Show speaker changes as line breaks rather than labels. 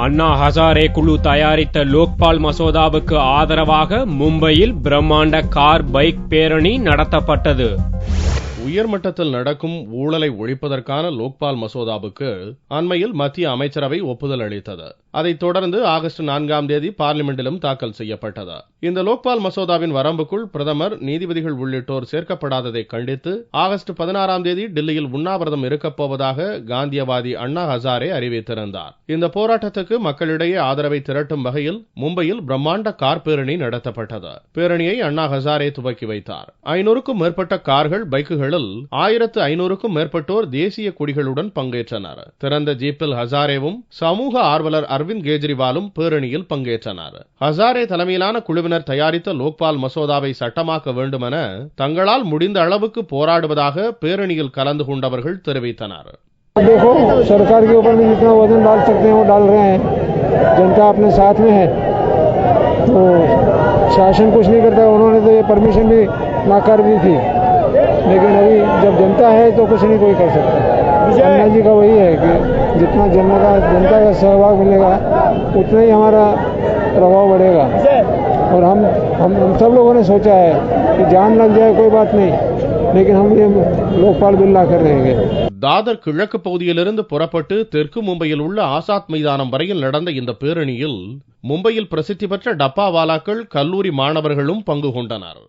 அண்ணா ஹசாரே குழு தயாரித்த லோக்பால் மசோதாவுக்கு ஆதரவாக மும்பையில் பிரம்மாண்ட கார் பைக் பேரணி நடத்தப்பட்டது.
உயர்மட்டத்தில் நடக்கும் ஊழலை ஒழிப்பதற்கான லோக்பால் மசோதாவுக்கு அண்மையில் மத்திய அமைச்சரவை ஒப்புதல் அளித்தது. அதைத் தொடர்ந்து ஆகஸ்ட் 4ஆம் தேதி பார்லிமெண்டிலும் தாக்கல் செய்யப்பட்டது. இந்த லோக்பால் மசோதாவின் வரம்புக்குள் பிரதமர், நீதிபதிகள் உள்ளிட்டோர் சேர்க்கப்படாததை கண்டித்து ஆகஸ்ட் 16ஆம் தேதி டில்லியில் உண்ணாவிரதம் இருக்கப் போவதாக காந்தியவாதி அண்ணா ஹசாரே அறிவித்திருந்தார். இந்த போராட்டத்துக்கு மக்களிடையே ஆதரவை திரட்டும் வகையில் மும்பையில் பிரம்மாண்ட கார் பேரணி நடத்தப்பட்டது. பேரணியை அண்ணா ஹசாரே துவக்கி வைத்தார். 500க்கும் மேற்பட்ட கார்கள், பைக்குகளில் 1500க்கும் மேற்பட்டோர் தேசிய கொடிகளுடன் பங்கேற்றனர். திறந்த ஜீப்பில் ஹசாரேவும் சமூக ஆர்வலர் அரவிந்த் கெஜ்ரிவாலும் பேரணியில் பங்கேற்றனர். ஹசாரே தலைமையிலான குழுவினர் தயாரித்த லோக்பால் மசோதாவை சட்டமாக்க வேண்டுமென தங்களால் முடிந்த அளவுக்கு போராடுவதாக பேரணியில் கலந்து கொண்டவர்கள் தெரிவித்தனர்.
देखो, सरकार के ऊपर में जितना वजन डाल सकते हैं वो डाल रहे हैं. जनता अपने साथ में है तो शासन कुछ नहीं करता. उन्होंने तो ये परमिशन भी नाकार दी थी, लेकिन अभी जब जनता है तो कुछ नहीं कोई कर सकता. अन्ना जी का वही है कि जितना जनता का सहयोग मिलेगा उतना ही हमारा प्रभाव बढ़ेगा. और हम सब लोगों ने सोचा है कि जान लग जाए कोई बात नहीं, लेकिन हम ये लोकपाल बिल ला कर रहेंगे.
தாதர் கிழக்கு பகுதியிலிருந்து புறப்பட்டு தெற்கு மும்பையில் உள்ள ஆசாத் மைதானம் வரையில் நடந்த இந்த பேரணியில் மும்பையில் பிரசித்தி பெற்ற டப்பாவாலாக்கள், கல்லூரி மாணவர்களும் பங்கு கொண்டனர்.